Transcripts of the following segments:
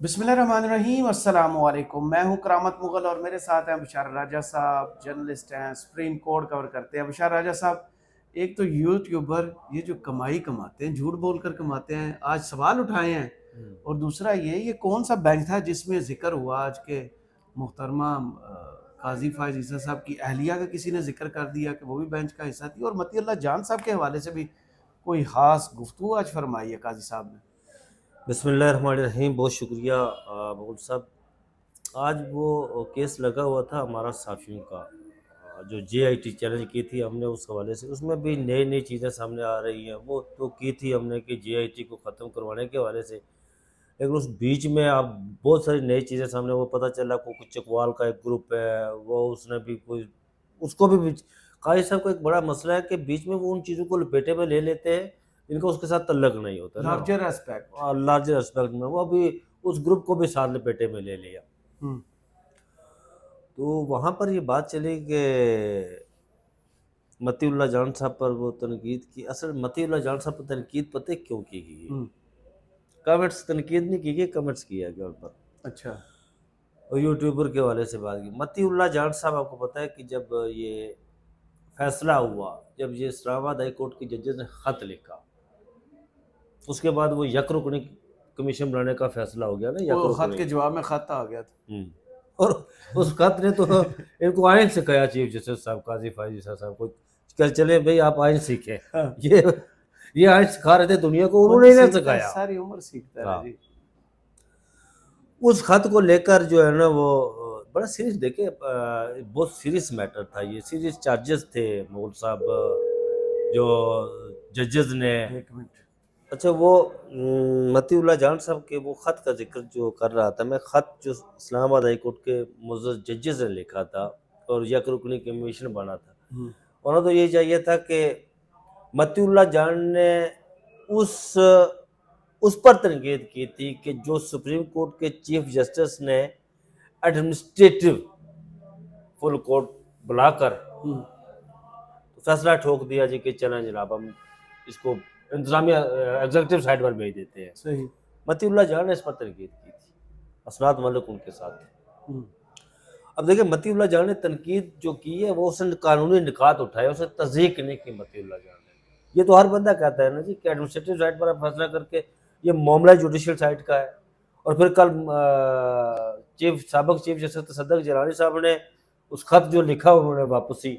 بسم اللہ الرحمن الرحیم، السلام علیکم۔ میں ہوں کرامت مغل اور میرے ساتھ ہیں بشار راجہ صاحب، جرنلسٹ ہیں، سپریم کورٹ کور کرتے ہیں۔ بشار راجہ صاحب، ایک تو یوٹیوبر یہ جو کمائی کماتے ہیں، جھوٹ بول کر کماتے ہیں، آج سوال اٹھائے ہیں، اور دوسرا یہ کون سا بینچ تھا جس میں ذکر ہوا آج کے محترمہ قاضی فائز عیسیٰ صاحب کی اہلیہ کا کسی نے ذکر کر دیا کہ وہ بھی بینچ کا حصہ تھی، اور متی اللہ جان صاحب کے حوالے سے بھی کوئی خاص گفتگو آج فرمائی ہے قاضی صاحب نے۔ بسم اللہ الرحمن الرحیم، بہت شکریہ مغل صاحب۔ آج وہ کیس لگا ہوا تھا ہمارا صحافیوں کا، جو جے آئی ٹی چیلنج کی تھی ہم نے اس حوالے سے، اس میں بھی نئی چیزیں سامنے آ رہی ہیں۔ وہ تو کی تھی ہم نے کہ جے آئی ٹی کو ختم کروانے کے حوالے سے، لیکن اس بیچ میں اب بہت ساری نئی چیزیں سامنے، وہ پتہ چلا کوئی چکوال کا ایک گروپ ہے، وہ اس نے بھی کوئی اس کو بھی قاضی صاحب کو ایک بڑا مسئلہ ہے کہ بیچ میں وہ ان چیزوں کو لپیٹے میں لے لیتے ہیں جن کا اس کے ساتھ تعلق نہیں ہوتا نا، لارجر اسپیکٹ۔ اور لارجر اسپیکٹ میں وہ ابھی اس گروپ کو بھی ساتھ لپیٹے میں لے لیا۔ تو وہاں پر یہ بات چلی کہ متی اللہ جان صاحب پر وہ تنقید کی۔ اصل متی اللہ جان صاحب پر تنقید پتہ کیوں کی گئی؟ کمنٹس تنقید نہیں کی گئی، کمنٹس کیا گیا ان پر۔ اچھا۔ اور یوٹیوبر کے حوالے سے بات کی۔ متی اللہ جان صاحب آپ کو پتہ ہے کہ جب یہ فیصلہ ہوا، جب یہ اسلام آباد ہائی کورٹ کی ججز نے خط لکھا، اس کے بعد وہ یک رکنی کمیشن بنانے کا فیصلہ ہو گیا نا، یک وہ خط رکنی۔ کے جواب میں خط آ گیا تھا۔ اور اس خط نے تو ان کو آئین سکھایا، چیف جسٹس صاحب قاضی فائز عیسیٰ صاحب کو، کہ چلے بھئی آپ آئین سیکھیں۔ یہ آئین سکھا رہے تھے دنیا کو، انہوں نے نہیں سکھایا، ساری عمر سیکھتا ہے جی۔ اس خط کو لے کر جو ہے نا وہ بڑا سیریس، دیکھیں بہت سیریس میٹر تھا، یہ سیریس چارجز تھے مغل صاحب جو ججز نے۔ اچھا، وہ متی اللہ جان صاحب کے وہ خط کا ذکر جو کر رہا تھا میں، خط جو اسلام آباد ہائی کورٹ کے معزز ججز نے لکھا تھا اور یک رکنی کمیشن بنا تھا، انہوں تو یہ چاہیے تھا کہ متی اللہ جان نے اس پر تنقید کی تھی کہ جو سپریم کورٹ کے چیف جسٹس نے ایڈمنسٹریٹو فل کورٹ بلا کر فیصلہ ٹھوک دیا جی کہ چلیں جناب ہم اس کو انتظامیہ ایگزیکٹو سائٹ پر بھیج دیتے ہیں۔ صحیح۔ متی اللہ جان نے اس پر تنقید کی تھی، اسناد ملک ان کے ساتھ تھے۔ اب دیکھیں متی اللہ جان نے تنقید جو کی ہے وہ اس نے قانونی نکات اٹھائے، اسے تصدیق نہیں کی متی اللہ جان نے۔ یہ تو ہر بندہ کہتا ہے نا جی کہ ایڈمنسٹریٹو سائٹ پر آپ فیصلہ کر کے، یہ معاملہ جوڈیشل سائٹ کا ہے۔ اور پھر کل سابق چیف جسٹس تصدق جیلانی صاحب نے اس خط جو لکھا انہوں نے واپسی،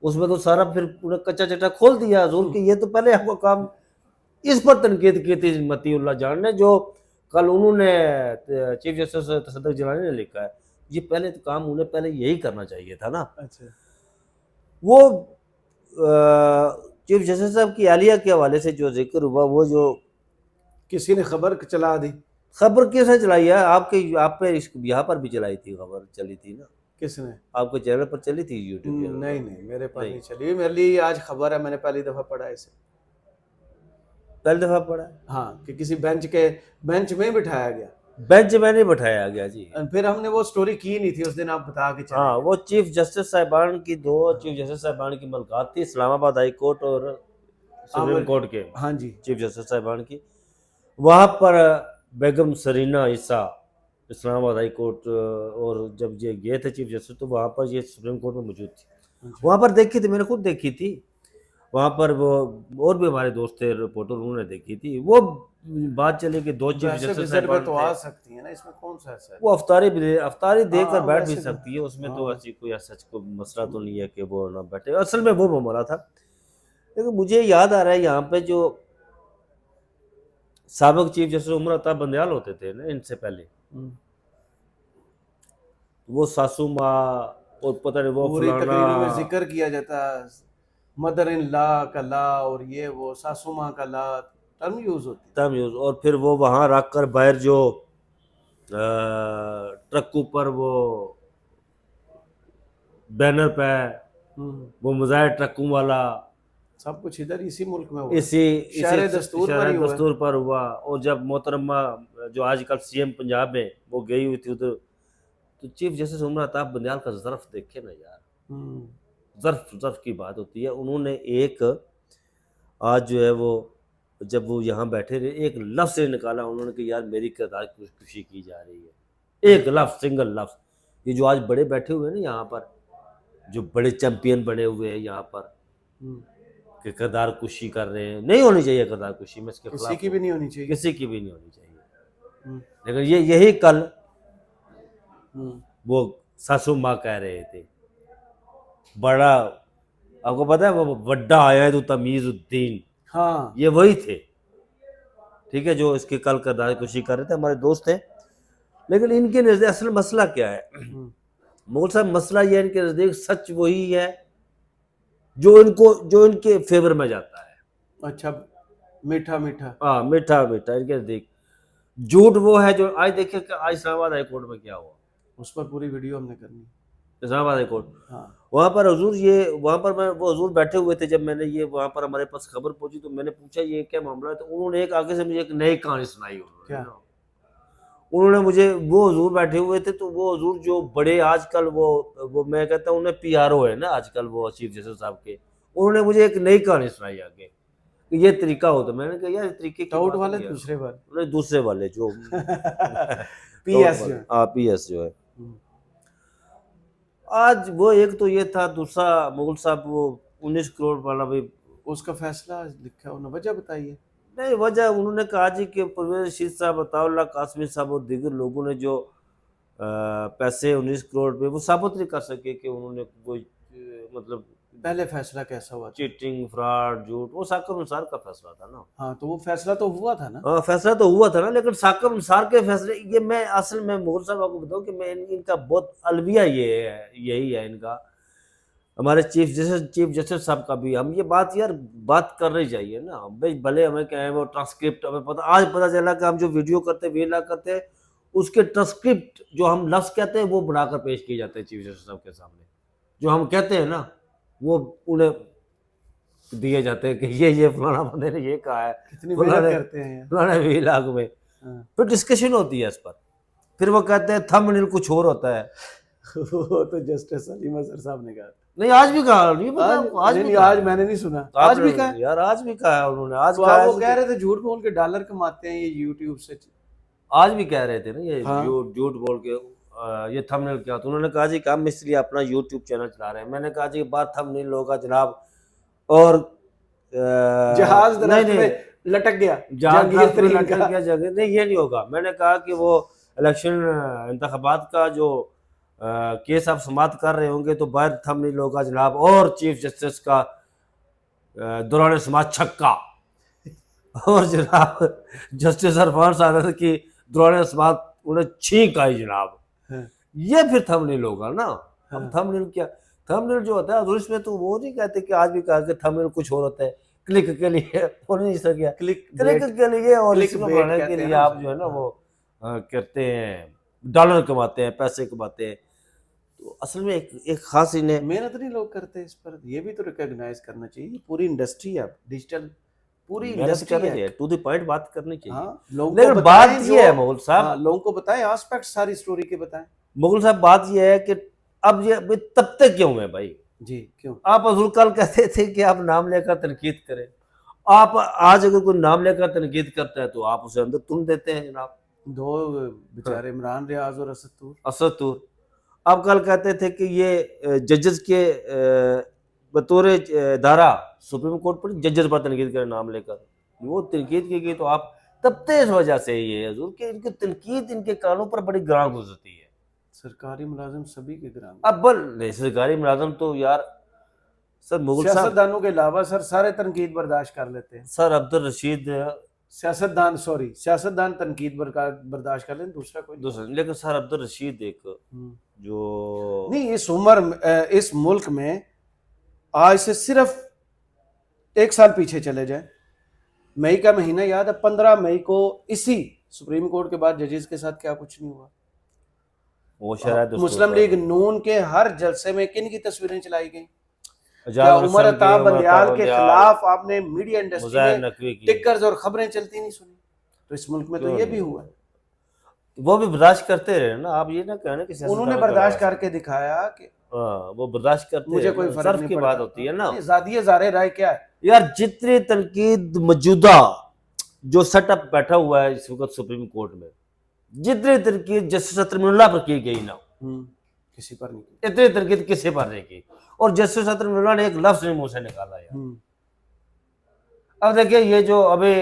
اس میں تو سارا پھر پورا کچا چٹا کھول دیا حضور کہ یہ تو پہلے آپ کو کام، اس پر تنقید کی تھی متی اللہ جان نے، جو کل انہوں نے چیف جسٹس تصدق جیلانی نے لکھا ہے، یہ پہلے تو کام انہیں پہلے یہی کرنا چاہیے تھا نا۔ وہ چیف جسٹس صاحب کی اہلیہ کے حوالے سے جو ذکر ہوا، وہ جو کسی نے خبر چلا دی، خبر کیسے چلائی ہے؟ آپ پہ یہاں پر بھی چلائی تھی، خبر چلی تھی نا، کس نے؟ آپ کے چینل پر چلی تھی یوٹیوب چینل پر؟ نہیں میرے پاس نہیں چلی، میرے لیے آج خبر ہے، میں نے پہلی دفعہ پڑھا اسے۔ پہلی دفعہ پڑھا؟ ہاں، کہ کسی بینچ میں بٹھایا گیا۔ بینچ میں نہیں بٹھایا گیا جی، پھر ہم نے وہ سٹوری کی نہیں تھی اس دن، آپ بتا کے چلے۔ ہاں، وہ چیف جسٹس صاحبان کی، دو چیف جسٹس صاحبان کی ملاقات تھی، اسلام آباد ہائی کورٹ اور سپریم کورٹ کے ہاں جی چیف جسٹس صاحبان کی۔ وہاں پر بیگم سرینا عیسیٰ اسلام آباد ہائی کورٹ، اور جب یہ گئے تھے چیف جسٹس تو وہاں پر یہ سپریم کورٹ میں موجود تھی، وہاں پر دیکھی تھی، میں نے خود دیکھی تھی وہاں پر، وہ اور بھی ہمارے دوست تھے رپورٹر، انہوں نے دیکھی تھی۔ وہ بات چلی کہ دو چیف جسٹس صاحبان تو آ سکتی ہیں نا، اس میں کون سا ہے؟ وہ افطاری دے کر بیٹھ بھی سکتی ہے، اس میں تو ایسی کوئی سچ کو مسئلہ تو نہیں ہے کہ وہ نہ بیٹھے، اصل میں وہ معاملہ تھا۔ لیکن مجھے یاد آ رہا ہے یہاں پہ جو سابق چیف جسٹس عمر عطا بندیال ہوتے تھے نا، ان سے پہلے وہ ساسو ماں اور پتہ نہیں وہ پوری تقریروں میں فلانا ذکر کیا جاتا ہے، مدر ان لا کا لا اور یہ وہ ساسو ماں کا لا ٹرم یوز ہوتی تم یوز، اور پھر وہ وہاں رکھ کر باہر جو ٹرکوں پر وہ بینر پہ وہ مظاہر ٹرکوں والا، سب کچھ ادھر اسی ملک میں ہوا، اسی شہر دستور پر ہوا۔ اور جب محترمہ جو آج کل سی ایم پنجاب میں وہ گئی ہوئی تھی ادھر، تو چیف جسٹس عمر عطا بندیال کا ظرف دیکھے نا یار، ظرف کی بات ہوتی ہے۔ انہوں نے ایک آج جو ہے وہ جب وہ یہاں بیٹھے رہے ایک لفظ سے نکالا انہوں نے کہ یار میری کردار خوشی کی جا رہی ہے، ایک لفظ، سنگل لفظ. یہ جو آج بڑے بیٹھے ہوئے ہیں نا یہاں پر، جو بڑے چیمپئن بنے ہوئے ہیں یہاں پر کہ کردار کشی کر رہے ہیں، نہیں ہونی چاہیے کردار کشی، میں اس کے کسی خلاف کی بھی نہیں ہونی چاہیے. کسی کی بھی نہیں ہونی چاہیے. لیکن یہی کل وہ ساسو ماں کہہ رہے تھے بڑا، آپ کو پتا ہے وہ وڈا آیا ہے تو تمیز الدین، ہاں یہ وہی تھے، ٹھیک ہے، جو اس کے کل کردار کشی کر رہے تھے، ہمارے دوست ہیں. لیکن ان کے نزدیک اصل مسئلہ کیا ہے مغل صاحب؟ مسئلہ یہ ہے ان کے نزدیک سچ وہی ہے جو ان کے فیور میں جاتا ہے. اچھا، میٹھا میٹھا. ہاں میٹھا میٹھا ان کے نزدیک. جھوٹ وہ ہے جو آج دیکھیں کہ آج اسلام آباد ہائی کورٹ میں کیا ہوا، اس پر پوری ویڈیو ہم نے کرنی. اسلام آباد ہائی کورٹ، ہاں وہاں پر حضور وہاں پر وہ حضور بیٹھے ہوئے تھے. جب میں نے یہ وہاں پر ہمارے پاس خبر پہنچی تو میں نے پوچھا یہ کیا معاملہ ہے، تو انہوں نے ایک آگے سے مجھے ایک نئی کہانی سنائی. انہوں نے مجھے، وہ حضور بیٹھے ہوئے تھے تو وہ حضور جو بڑے آج کل وہ میں کہتا ہوں انہیں پی آر او ہے نا آج کل وہ چیف جسٹس صاحب کے، انہوں نے مجھے ایک نئی کہانی سنائی آگے کہ یہ طریقہ ہوتا. میں نے کہا یار طریقے ٹاؤٹ والے دوسرے والے دوسرے والے جو پی ایس جو ہاں پی ایس جو ہے. آج وہ ایک تو یہ تھا، دوسرا مغل صاحب وہ 19 کروڑ والا بھی اس کا فیصلہ لکھا ہونا، وجہ بتائیے. نہیں وجہ انہوں نے کہا جی کہ پرویز رشید صاحب، عطاء اللہ قاسمی صاحب اور دیگر لوگوں نے جو پیسے 19 کروڑ پہ وہ ثابت نہیں کر سکے کہ انہوں نے کوئی مطلب پہلے فیصلہ کیسا ہوا تھا؟ چیٹنگ، فراڈ، جھوٹ، وہ ثاقب نثار کا فیصلہ تھا نا. ہاں تو وہ فیصلہ تو ہوا تھا نا. ہاں فیصلہ تو ہوا تھا نا، لیکن ثاقب نثار کے فیصلے یہ میں اصل میں مغل صاحب آپ کو بتاؤں کہ میں ان کا بہت الویہ یہی ہے ان کا، ہمارے چیف جسٹس صاحب کا بھی. ہم یہ بات کرنی چاہیے نا بھائی، بھلے ہمیں کہیں وہ ٹرانسکرپٹ ہمیں آج پتہ چلا کہ ہم جو ویڈیو کرتے ویلا کرتے اس کے ٹرانسکرپٹ جو ہم لفظ کہتے ہیں وہ بنا کر پیش کیے جاتے ہیں چیف جسٹس صاحب کے سامنے. جو ہم کہتے ہیں نا وہ انہیں دیے جاتے ہیں کہ یہ فلانا بندے نے یہ کہا ہے، کتنی محنت کرتے ہیں فلانا 20 لاکھ میں. پھر ڈسکشن ہوتی ہے اس پر، پھر وہ کہتے ہیں تھم نیل کچھ اور ہوتا ہے. وہ تو جسٹس علیم اظہر صاحب نے کہا. نہیں آج بھی کہا نہیں پتا، آج میں نے نہیں سنا. آج بھی کہا یار، آج بھی کہا انہوں نے. آج وہ کہہ رہے تھے جھوٹ بول کے ڈالر کماتے ہیں یہ یوٹیوب سے. آج بھی کہہ رہے تھے نا یہ جھوٹ بول کے یہ تھم نیل کیا. تو انہوں نے کہا جی کہ ہم اس لیے اپنا یوٹیوب چینل چلا رہے ہیں. میں نے کہا جی بات تھم نیل ہوگا جناب، اور جہاز درخت میں لٹک گیا، لٹک گیا جگہ نہیں، یہ نہیں ہوگا. میں نے کہا کہ وہ الیکشن انتخابات کا جو کیس آپ سماعت کر رہے ہوں گے تو باہر تھم نیل ہوگا جناب، اور چیف جسٹس کا دوران سماعت چھکا، اور جناب جسٹس عرفان صادق کی دوران سماعت انہیں چھینک آئی جناب. یہ پھر تھم نیل ہوگا نا. اب تھم نیل کیا، تھم نیل جو ہوتا ہے اس میں تو وہ نہیں کہتے کہ آج بھی کہا کہ تھم نیل کچھ اور ہوتا ہے، کلک کے لیے وہ نہیں سر گیا، کلک کے لیے اور اس کو بڑھانے کے لیے آپ جو ہے نا وہ کرتے ہیں، ڈالر کماتے ہیں، پیسے کماتے ہیں. تو اصل میں ایک خاص انہیں محنت نہیں لوگ کرتے اس پر. یہ بھی تو ریکگنائز کرنا چاہیے. پوری انڈسٹری ہے ڈیجیٹل، پوری انڈسٹری ہے. ٹو دی پوائنٹ بات کرنی چاہیے. لیکن بات یہ ہے مغل صاحب، لوگوں کو بتائیں آسپیکٹ ساری سٹوری کے بتائیں. مغل صاحب بات یہ ہے کہ اب یہ تب تک کیوں ہے بھائی؟ جی کیوں؟ آپ حضور کل کہتے تھے کہ آپ نام لے کر تنقید کریں. آپ آج اگر کوئی نام لے کر تنقید کرتا ہے تو آپ اسے اندر تم دیتے ہیں جناب. دو بیچارے عمران ریاض اور اسد طور. آپ کل کہتے تھے کہ یہ ججز کے بطور ادارہ سپریم کورٹ پر ججز پر تنقید کریں نام لے کر. وہ تنقید کی گئی تو آپ تبتے اس وجہ سے یہ ہے حضور کہ ان کی تنقید ان کے کانوں پر بڑی گراں گزرتی ہے. سرکاری ملازم سبھی کے گراں. اب نہیں سرکاری ملازم تو یار سر مغل صاحب، سیاستدانوں کے علاوہ سر سارے تنقید برداشت کر لیتے ہیں. سر عبدالرشید سیاستدان تنقید برداشت کر لیں، دوسرا کوئی دوسرا. لیکن سر عبدالرشید ایک جو نہیں، اس ملک میں آج سے صرف 1 سال پیچھے چلے جائیں، مئی کا مہینہ یاد ہے، 15 مئی کو اسی سپریم کورٹ کے بعد ججز کے ساتھ کیا کچھ نہیں ہوا. مسلم لیگ نون کے ہر جلسے میں کن کی تصویریں چلائی گئیں؟ کیا عمر عطا بندیال کے خلاف آپ نے میڈیا انڈسٹری میں ٹکرز اور خبریں چلتی نہیں سنی؟ تو اس ملک میں تو یہ بھی ہوا. وہ بھی برداشت کرتے رہے نا. آپ یہ نہ کہنا کہ انہوں نے برداشت کر کے دکھایا کہ وہ برداشت کرتے، مجھے کوئی فرق نہیں کی بات ہوتی ہے نا. ذاتی زارے رائے کیا ہے یار جتنی تنقید موجودہ جو سیٹ اپ بیٹھا ہوا ہے اس وقت سپریم کورٹ میں، جتنی تنقید جسٹس اطہر اللہ پر کی گئی نا، کسی پر نہیں کی. اتنی تنقید کسی پر نہیں کی، اور جسٹس اطہر اللہ نے ایک لفظ نہیں منہ سے نکالا یار. اب دیکھیے یہ جو ابھی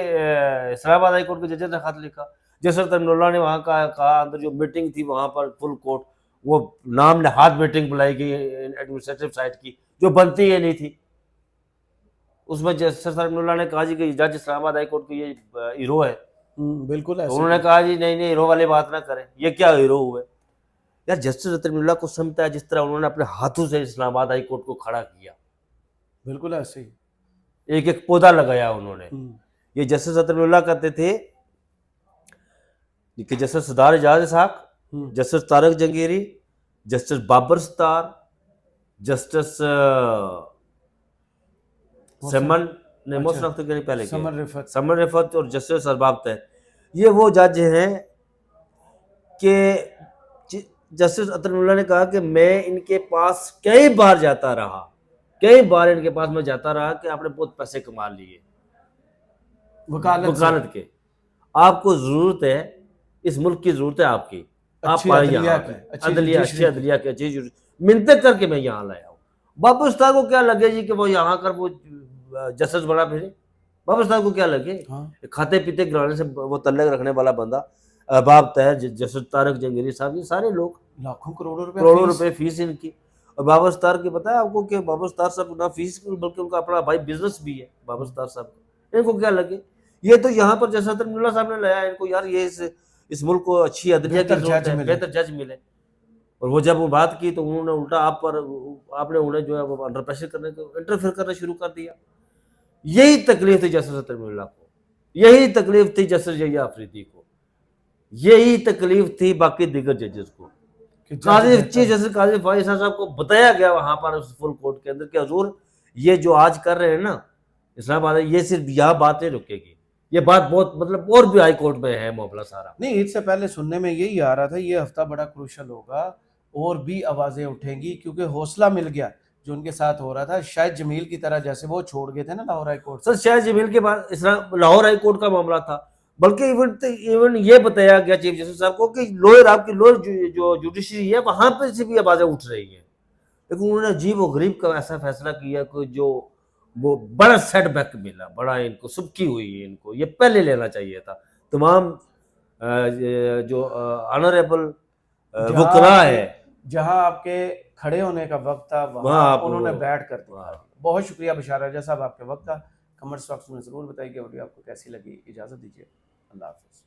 اسلام آباد ہائی کورٹ کے ججز نے خط لکھا، جسٹس اطہر اللہ نے وہاں کہا اندر جو میٹنگ تھی وہاں پر فل کورٹ، وہ نام نہاد میٹنگ بلائی گئی ایڈمنسٹریٹو سائٹ کی جو بنتی ہی نہیں تھی. اس میں جسٹس اطہر اللہ نے کہا جی کہ جج اسلام آباد ہائی کورٹ کی یہ ہیرو ہے. بالکل ایسے انہوں نے کہا جی نہیں نہیں ہیرو والی بات نہ کریں، یہ کیا ہیرو ہوئے یار. جسٹس اطہر اللہ کو سمجھتا ہے جس طرح انہوں نے اپنے ہاتھوں سے اسلام آباد ہائی کورٹ کو کھڑا کیا، بالکل ایسے ہی ایک ایک پودا لگایا انہوں نے. یہ جسٹس اطہر اللہ کہتے تھے کہ جسٹس صدار اعجاز اسحاق، جسٹس طارق جنگیری، جسٹس بابر ستار، جسٹس سمن محسن اختر کے پہلے سمن رفت اور جسٹس ارباب طاہر، یہ وہ جج ہیں کہ جسٹس اطہر اللہ نے کہا کہ میں ان کے پاس کئی بار جاتا رہا، کئی بار ان کے پاس میں جاتا رہا کہ آپ نے بہت پیسے کما لیے وکالت کے، آپ کو ضرورت ہے، اس ملک کی ضرورت ہے آپ کی، آپ عدلیہ اچھی عدلیہ کی اچھی منتیں کر کے میں یہاں لایا ہوں. بابر استاد کو کیا لگے جی کہ وہ یہاں کر وہ جسٹس بنا پھرے، بابر استاد کو کیا لگے، کھاتے پیتے گرانے سے وہ تعلق رکھنے والا بندہ. ارباب طاہر، جسٹس طارق جنگیری صاحب، یہ سارے لوگ لاکھوں کروڑوں روپے فیس ان کی. اور بابر ستار کی پتہ ہے آپ کو کہ بابر ستار صاحب نہ فیس بلکہ ان کا اپنا بھائی بزنس بھی ہے بابر ستار صاحب کا. ان کو کیا لگے، یہ تو یہاں پر جیسا اطہر اللہ صاحب نے لایا ان کو یار یہ اس ملک کو اچھی عدلیہ کی ضرورت ہے، بہتر جج ملے. اور وہ جب وہ بات کی تو انہوں نے الٹا آپ نے انہیں جو ہے وہ انڈر پریشر کرنے کو انٹرفیئر کرنا شروع کر دیا. یہی تکلیف تھی جسٹس اطہر اللہ کو، یہی تکلیف تھی جسٹس یحییٰ آفریدی کو، یہی تکلیف تھی باقی دیگر ججز کو. چیف جسٹس قاضی فائز صاحب کو بتایا گیا وہاں پر اس فل کورٹ کے اندر کہ حضور یہ جو آج کر رہے ہیں نا اسلام آباد، یہ صرف یہاں بات نہیں رکے گی، یہ بات بہت مطلب اور بھی ہائی کورٹ میں ہے معاملہ سارا. نہیں، اس سے پہلے سننے میں یہی آ رہا تھا یہ ہفتہ بڑا کروشل ہوگا اور بھی آوازیں اٹھیں گی کیونکہ حوصلہ مل گیا جو ان کے ساتھ ہو رہا تھا. شاہد جمیل کی طرح جیسے وہ چھوڑ گئے تھے نا لاہور ہائی کورٹ. سر شاہد جمیل کے بعد لاہور ہائی کورٹ کا معاملہ تھا، بلکہ ایون یہ بتایا گیا چیف جسٹس صاحب کو کہ آپ کی لوئر جو جوڈیشری ہے وہاں پہ سے بھی آوازیں اٹھ رہی ہیں. لیکن انہوں نے عجیب و غریب کا ایسا فیصلہ کیا کہ جو وہ بڑا سیٹ بیک ملا، بڑا ان کو سبکی ہوئی ہے، ان کو یہ پہلے لینا چاہیے تھا. تمام جو آنریبل وکلاء ہے جہاں آپ کے کھڑے ہونے کا وقت تھا وہاں انہوں نے بیٹھ کر دیا. بہت شکریہ بشار راجہ صاحب آپ کے وقت کا. کمنٹس باکس میں ضرور بتائیے کہ ویڈیو آپ کو کیسی لگی. اجازت دیجیے، اللہ حافظ.